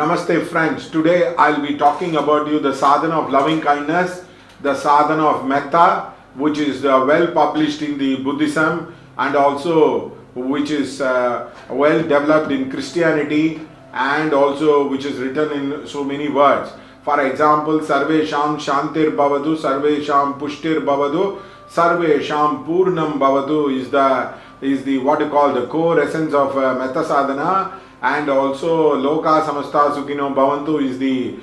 Namaste friends, today I'll be talking about you the sadhana of loving kindness, the sadhana of metta, which is well published in the Buddhism and also which is well developed in Christianity and also which is written in so many words. For example, Sarvesham Shantir Bhavadu, Sarvesham Pushtir Bhavadu, Sarvesham Purnam Bhavadu is the what you call the core essence of metta sadhana. And also Loka Samasta Sukhino Bhavantu is the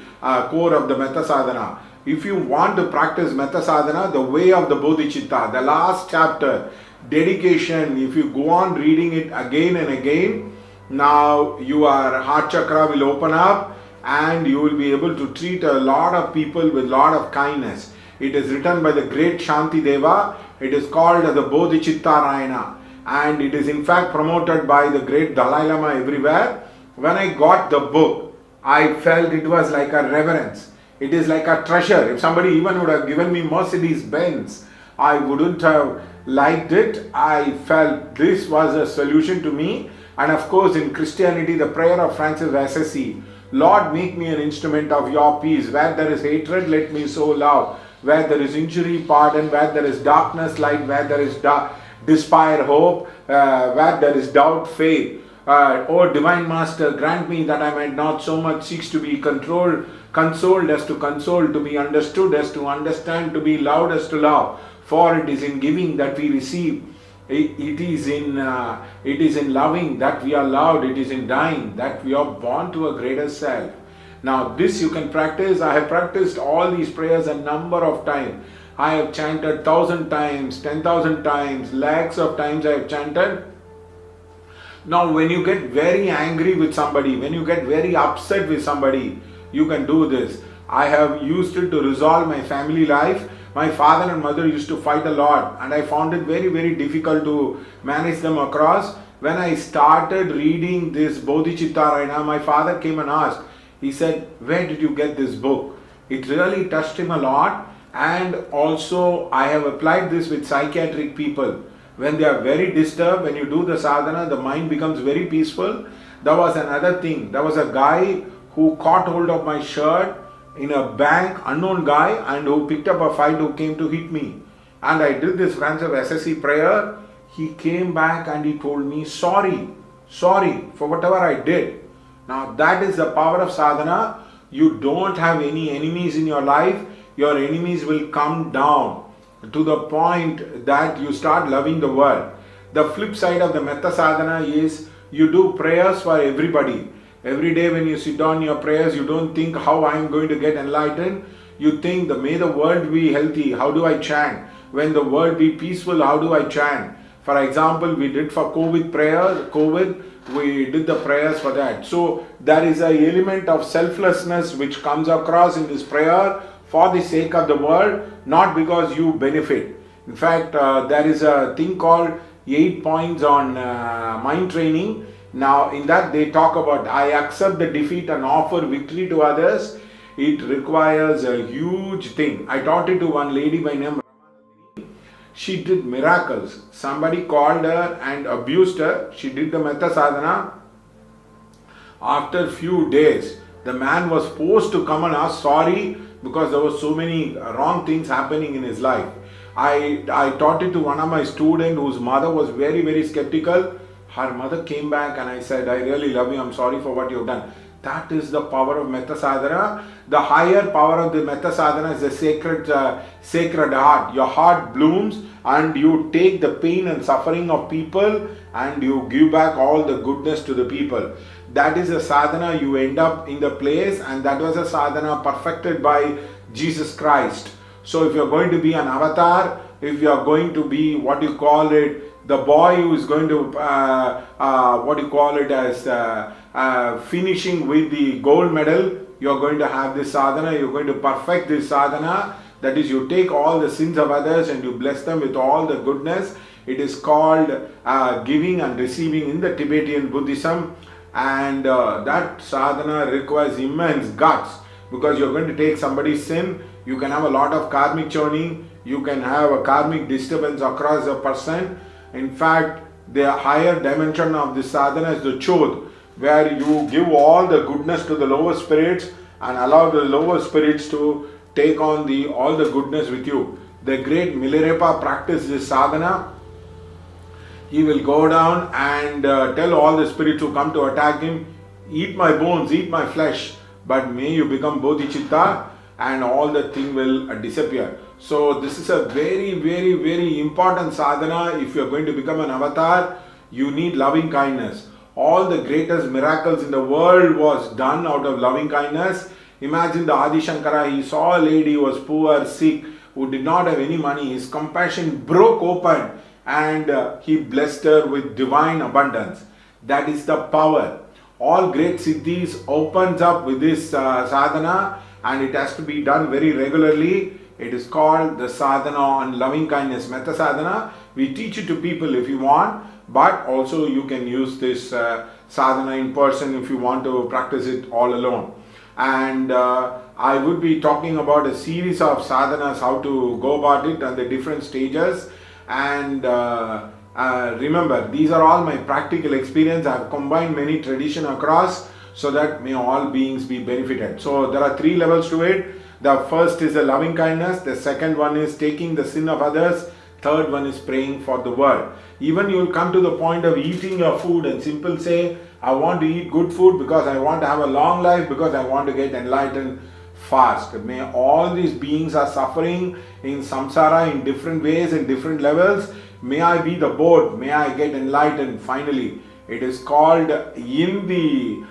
core of the metta sadhana. If you want to practice metta sadhana, the way of the bodhicitta, the last chapter, dedication, if you go on reading it again and again, now your heart chakra will open up and you will be able to treat a lot of people with lot of kindness. It is written by the great Shanti Deva. It is called the Bodhicitta Rayana. And it is in fact promoted by the great Dalai Lama everywhere. When I got the book, I felt it was like a reverence. It is like a treasure. If somebody even would have given me Mercedes Benz, I wouldn't have liked it. I felt this was a solution to me. And of course in Christianity, the prayer of Francis Assisi, Lord, make me an instrument of your peace. Where there is hatred, let me sow love. Where there is injury, pardon. Where there is darkness, light. Where there is despair, hope, where there is doubt, faith. O Divine Master, grant me that I might not so much seek to be consoled as to console, to be understood as to understand, to be loved as to love. For it is in giving that we receive. It is in loving that we are loved. It is in dying that we are born to a greater self. Now this you can practice. I have practiced all these prayers a number of times. I have chanted 1,000 times, 10,000 times, lakhs of times I have chanted. Now when you get very angry with somebody, when you get very upset with somebody, you can do this. I have used it to resolve my family life. My father and mother used to fight a lot and I found it very, very difficult to manage them across. When I started reading this Bodhicitta Rayana, my father came and asked, he said, where did you get this book? It really touched him a lot. And also I have applied this with psychiatric people. When they are very disturbed, when you do the sadhana, the mind becomes very peaceful. There was another thing. There was a guy who caught hold of my shirt in a bank, unknown guy, and who picked up a fight, who came to hit me. And I did this Francis Assisi prayer. He came back and he told me, sorry for whatever I did. Now that is the power of sadhana. You don't have any enemies in your life. Your enemies will come down to the point that you start loving the world. The flip side of the metta sadhana is you do prayers for everybody. Every day when you sit down your prayers, you don't think how I am going to get enlightened. You think may the world be healthy. How do I chant? When the world be peaceful, how do I chant? For example, we did for COVID prayer, we did the prayers for that. So there is an element of selflessness which comes across in this prayer for the sake of the world, not because you benefit. In fact, there is a thing called 8 points on mind training. Now in that they talk about I accept the defeat and offer victory to others. It requires a huge thing. I taught it to one lady by name. She did miracles. Somebody called her and abused her. She did the metta sadhana. After few days, the man was forced to come and ask sorry because there were so many wrong things happening in his life. I taught it to one of my students whose mother was very, very skeptical. Her mother came back and I said, I really love you. I'm sorry for what you've done. That is the power of metta sadhana. The higher power of the metta sadhana is the sacred heart. Your heart blooms and you take the pain and suffering of people and you give back all the goodness to the people. That is a sadhana, you end up in the place, and that was a sadhana perfected by Jesus Christ. So if you are going to be an avatar, if you are going to be what you call it, the boy who is going to finishing with the gold medal, you are going to have this sadhana, you are going to perfect this sadhana. That is, you take all the sins of others and you bless them with all the goodness. It is called giving and receiving in the Tibetan Buddhism. And that sadhana requires immense guts, because you're going to take somebody's sin. You can have a lot of karmic churning, you can have a karmic disturbance across a person. In fact, the higher dimension of this sadhana is the chodh. where you give all the goodness to the lower spirits and allow the lower spirits to take on all the goodness with you. The great Milarepa practiced this sadhana. He will go down and tell all the spirits who come to attack him, eat my bones, eat my flesh, but may you become Bodhicitta and all the thing will disappear. So this is a very, very, very important sadhana. If you are going to become an avatar, you need loving kindness. All the greatest miracles in the world was done out of loving kindness. Imagine the Adi Shankara, he saw a lady who was poor, sick, who did not have any money. His compassion broke open and he blessed her with divine abundance. That is the power. All great siddhis opens up with this sadhana, and it has to be done very regularly. It is called the sadhana on loving kindness, metta sadhana. We teach it to people if you want, but also you can use this sadhana in person if you want to practice it all alone. And I would be talking about a series of sadhanas, how to go about it and the different stages. And remember, these are all my practical experience. I have combined many tradition across so that may all beings be benefited. So there are 3 levels to it. The first is the loving kindness. The second one is taking the sin of others. Third one is praying for the world. Even you will come to the point of eating your food and simple say, I want to eat good food because I want to have a long life, because I want to get enlightened fast. May all these beings are suffering in samsara in different ways and different levels. May I be the boat. May I get enlightened finally. It is called in the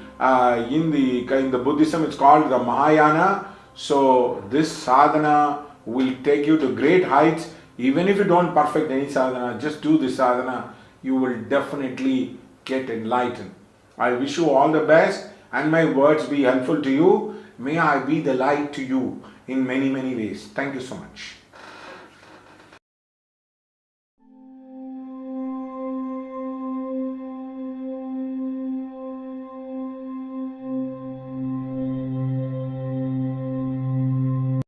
Buddhism, it's called the Mahayana. So this sadhana will take you to great heights. Even if you don't perfect any sadhana, just do this sadhana. You will definitely get enlightened. I wish you all the best and my words be helpful to you. May I be the light to you in many, many ways. Thank you so much.